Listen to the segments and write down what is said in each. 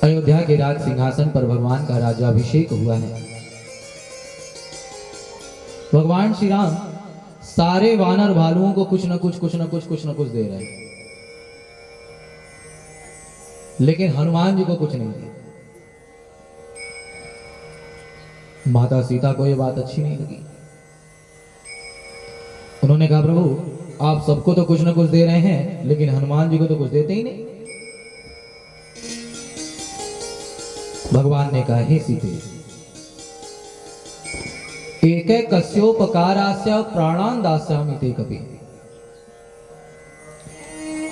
अयोध्या के राज सिंहासन पर भगवान का राज्याभिषेक हुआ है। भगवान श्री राम सारे वानर भालुओं को कुछ न कुछ दे रहे हैं, लेकिन हनुमान जी को कुछ नहीं दिया। माता सीता को यह बात अच्छी नहीं लगी। उन्होंने कहा, प्रभु आप सबको तो कुछ न कुछ दे रहे हैं, लेकिन हनुमान जी को तो कुछ देते ही नहीं। भगवान ने कहा, हे सीते, एक कस्योपकारास्य प्राणान दास्यामि ते कपि।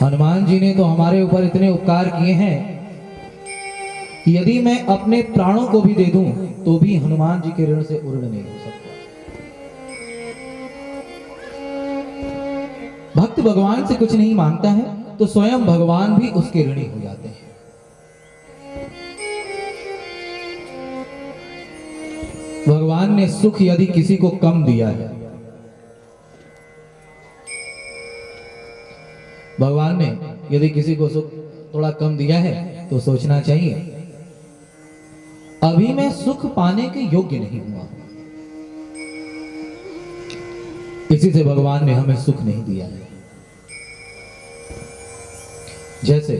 हनुमान जी ने तो हमारे ऊपर इतने उपकार किए हैं, यदि मैं अपने प्राणों को भी दे दूं तो भी हनुमान जी के ऋण से उर्ण नहीं हो सकता। भक्त भगवान से कुछ नहीं मांगता है तो स्वयं भगवान भी उसके ऋणी हो जाते हैं। भगवान ने सुख यदि किसी को कम दिया है, भगवान ने यदि किसी को सुख थोड़ा कम दिया है तो सोचना चाहिए, अभी मैं सुख पाने के योग्य नहीं हुआ, इसी से भगवान ने हमें सुख नहीं दिया है। जैसे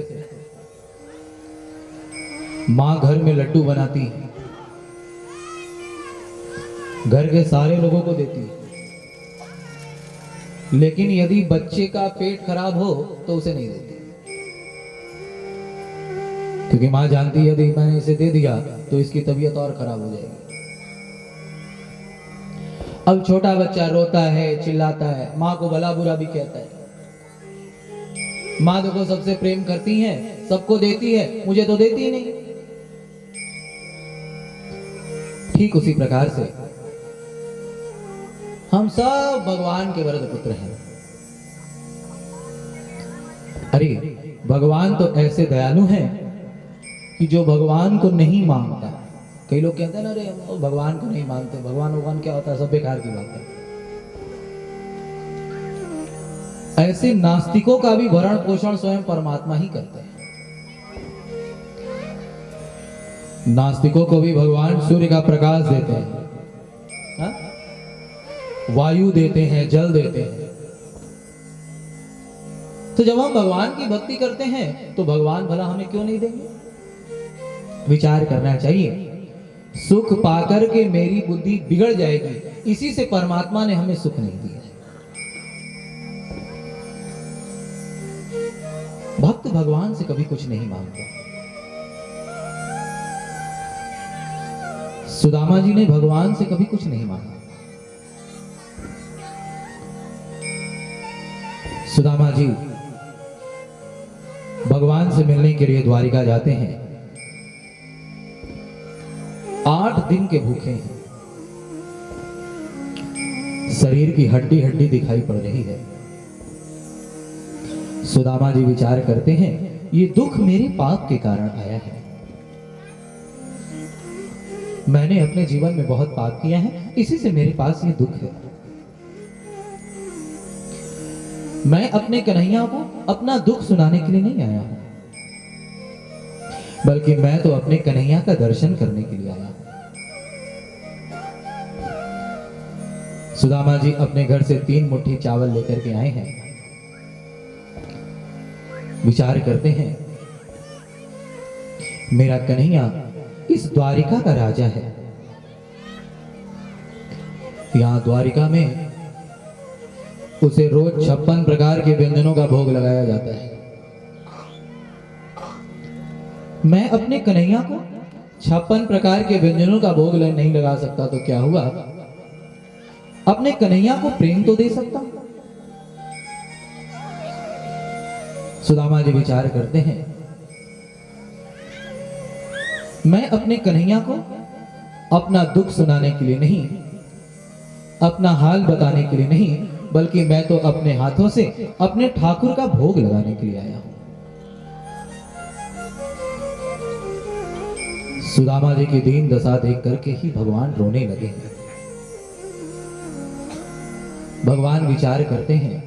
मां घर में लड्डू बनाती है, घर के सारे लोगों को देती है, लेकिन यदि बच्चे का पेट खराब हो तो उसे नहीं देती, क्योंकि मां जानती है यदि मैंने इसे दे दिया तो इसकी तबीयत और खराब हो जाएगी। अब छोटा बच्चा रोता है, चिल्लाता है, मां को भला बुरा भी कहता है। मां देखो सबसे प्रेम करती है, सबको देती है, मुझे तो देती ही नहीं। ठीक उसी प्रकार से हम सब भगवान के वरद पुत्र हैं। अरे भगवान तो ऐसे दयालु हैं कि जो भगवान को नहीं मांगता, कई लोग कहते हैं ना, अरे हम भगवान को नहीं मानते, भगवान क्या होता है, सब बेकार की बात है। ऐसे नास्तिकों का भी भरण पोषण स्वयं परमात्मा ही करते हैं। नास्तिकों को भी भगवान सूर्य का प्रकाश देते हैं, हा? वायु देते हैं, जल देते हैं। तो जब हम भगवान की भक्ति करते हैं तो भगवान भला हमें क्यों नहीं देंगे? विचार करना चाहिए। सुख पाकर के मेरी बुद्धि बिगड़ जाएगी, इसी से परमात्मा ने हमें सुख नहीं दिया। भक्त भगवान से कभी कुछ नहीं मांगता। सुदामा जी ने भगवान से कभी कुछ नहीं मांगा। सुदामा जी भगवान से मिलने के लिए द्वारिका जाते हैं। 8 दिन के भूखे हैं, शरीर की हड्डी हड्डी दिखाई पड़ रही है। सुदामा जी विचार करते हैं, ये दुख मेरे पाप के कारण आया है। मैंने अपने जीवन में बहुत पाप किया है, इसी से मेरे पास ये दुख है। मैं अपने कन्हैया को अपना दुख सुनाने के लिए नहीं आया हूं, बल्कि मैं तो अपने कन्हैया का दर्शन करने के लिए आया हूं। सुदामा जी अपने घर से 3 मुट्ठी चावल लेकर के आए हैं। विचार करते हैं, मेरा कन्हैया इस द्वारिका का राजा है। यहां द्वारिका में उसे रोज 56 प्रकार के व्यंजनों का भोग लगाया जाता है। मैं अपने कन्हैया को 56 प्रकार के व्यंजनों का भोग नहीं लगा सकता तो क्या हुआ, अपने कन्हैया को प्रेम तो दे सकता। सुदामा जी विचार करते हैं, मैं अपने कन्हैया को अपना दुख सुनाने के लिए नहीं, अपना हाल बताने के लिए नहीं, बल्कि मैं तो अपने हाथों से अपने ठाकुर का भोग लगाने के लिए आया हूं। सुदामा जी की दीन दशा देख करके ही भगवान रोने लगे हैं। भगवान विचार करते हैं,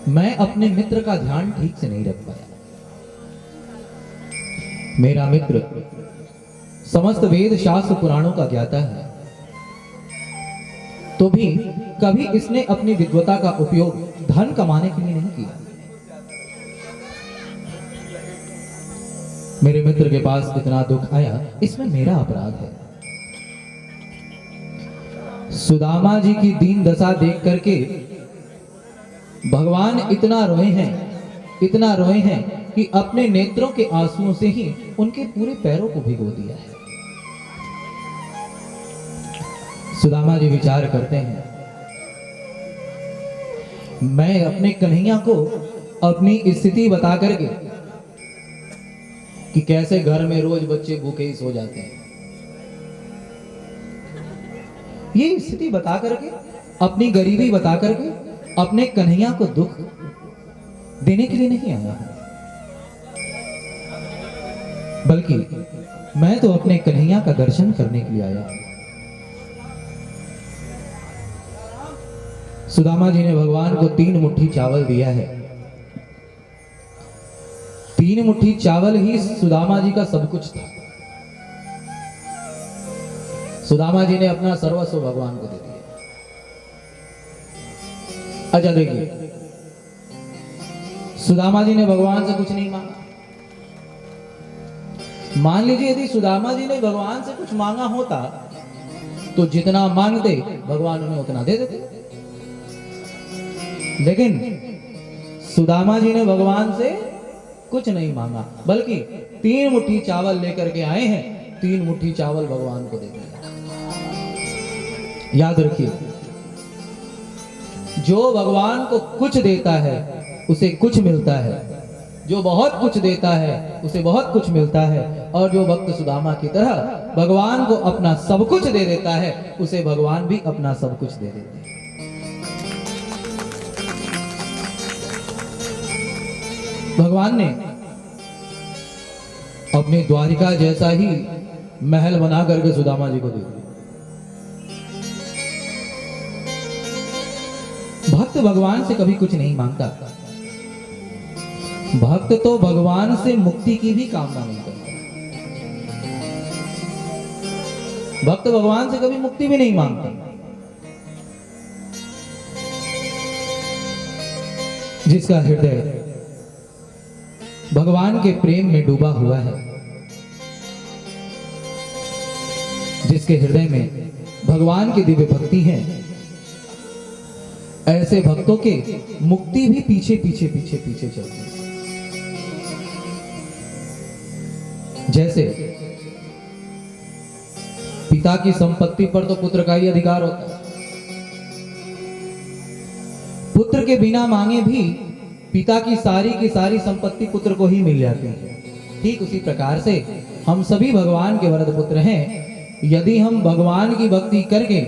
मैं अपने मित्र का ध्यान ठीक से नहीं रख पाया। मेरा मित्र समस्त वेद शास्त्र पुराणों का ज्ञाता है, तो भी कभी इसने अपनी विद्वता का उपयोग धन कमाने के लिए नहीं किया। मेरे मित्र के पास इतना दुख आया, इसमें मेरा अपराध है। सुदामा जी की दीन दशा देख करके भगवान इतना रोए हैं कि अपने नेत्रों के आंसुओं से ही उनके पूरे पैरों को भिगो दिया है। सुदामा जी विचार करते हैं, मैं अपने कन्हैया को अपनी स्थिति बता करके कि कैसे घर में रोज बच्चे भूखे ही सो जाते हैं, ये स्थिति बता करके, अपनी गरीबी बता करके अपने कन्हैया को दुख देने के लिए नहीं आया, बल्कि मैं तो अपने कन्हैया का दर्शन करने के लिए आया। सुदामा जी ने भगवान को 3 मुट्ठी चावल दिया है। 3 मुट्ठी चावल ही सुदामा जी का सब कुछ था। सुदामा जी ने अपना सर्वस्व भगवान को दे दिया। अच्छा देखिए, सुदामा जी ने भगवान से कुछ नहीं मांगा। मान लीजिए यदि सुदामा जी ने भगवान से कुछ मांगा होता तो जितना मांगते भगवान उन्हें उतना दे देते, लेकिन सुदामा जी ने भगवान से कुछ नहीं मांगा, बल्कि 3 मुट्ठी चावल लेकर के आए हैं। 3 मुट्ठी चावल भगवान को दे दिया। याद रखिए, जो भगवान को कुछ देता है उसे कुछ मिलता है, जो बहुत कुछ देता है उसे बहुत कुछ मिलता है, और जो भक्त सुदामा की तरह भगवान को अपना सब कुछ दे देता है उसे भगवान भी अपना सब कुछ दे देते हैं। भगवान ने अपने द्वारिका जैसा ही महल बना करके सुदामा जी को दे दिया। भक्त भगवान से कभी कुछ नहीं मांगता। भक्त तो भगवान से मुक्ति की भी कामना नहीं करता। भक्त भगवान से कभी मुक्ति भी नहीं मांगता। जिसका हृदय भगवान के प्रेम में डूबा हुआ है, जिसके हृदय में भगवान की दिव्य भक्ति है, ऐसे भक्तों के मुक्ति भी पीछे पीछे पीछे पीछे चलती है। जैसे पिता की संपत्ति पर तो पुत्र का ही अधिकार होता है। पुत्र के बिना मांगे भी पिता की सारी संपत्ति पुत्र को ही मिल जाती है। ठीक उसी प्रकार से हम सभी भगवान के वरद पुत्र हैं। यदि हम भगवान की भक्ति करके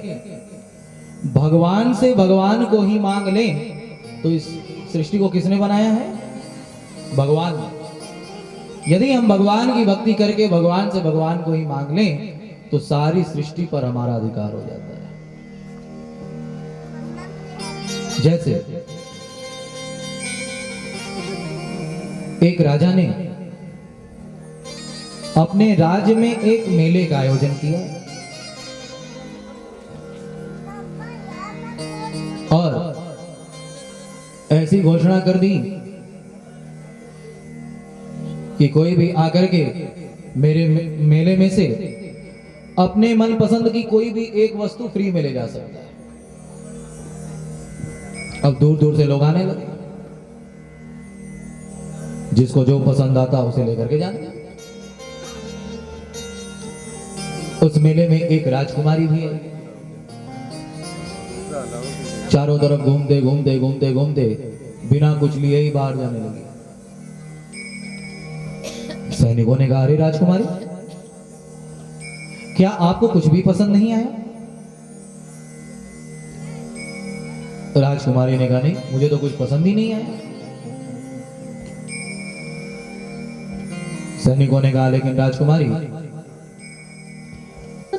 भगवान से भगवान को ही मांग लें तो इस सृष्टि को किसने बनाया है? भगवान ने। यदि हम भगवान की भक्ति करके भगवान से भगवान को ही मांग लें तो सारी सृष्टि पर हमारा अधिकार हो जाता है। जैसे एक राजा ने अपने राज्य में एक मेले का आयोजन किया और ऐसी घोषणा कर दी कि कोई भी आकर के मेरे मेले में से अपने मनपसंद की कोई भी एक वस्तु फ्री में ले जा सकता है। अब दूर दूर से लोग आने लगे, जिसको जो पसंद आता उसे लेकर के जाने। उस मेले में एक राजकुमारी भी है। चारों तरफ घूमते घूमते घूमते घूमते बिना कुछ लिए ही बाहर जाने लगी। सैनिकों ने कहा, अरे राजकुमारी, क्या आपको कुछ भी पसंद नहीं आया? राजकुमारी ने कहा, नहीं, मुझे तो कुछ पसंद ही नहीं आया। सैनिकों ने कहा, लेकिन राजकुमारी,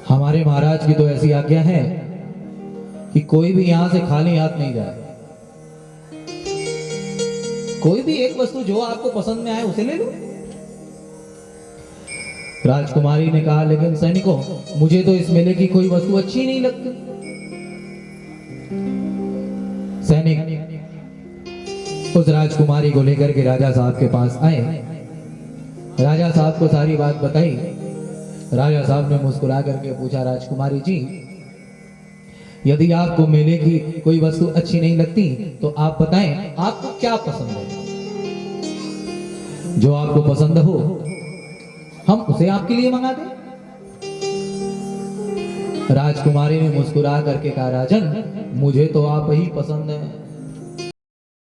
हमारे महाराज की तो ऐसी आज्ञा है कि कोई भी यहां से खाली हाथ नहीं जाए। कोई भी एक वस्तु जो आपको पसंद में आए उसे ले लो। राजकुमारी ने कहा, लेकिन सैनिकों, मुझे तो इस मेले की कोई वस्तु अच्छी नहीं लगती। सैनिक उस राजकुमारी को लेकर के राजा साहब के पास आए। राजा साहब को सारी बात बताई। राजा साहब ने मुस्कुरा करके पूछा, राजकुमारी जी, यदि आपको मेले की कोई वस्तु अच्छी नहीं लगती तो आप बताएं आपको क्या पसंद है। जो आपको पसंद हो हम उसे आपके लिए मंगा दें। राजकुमारी ने मुस्कुरा करके कहा, राजन, मुझे तो आप ही पसंद है।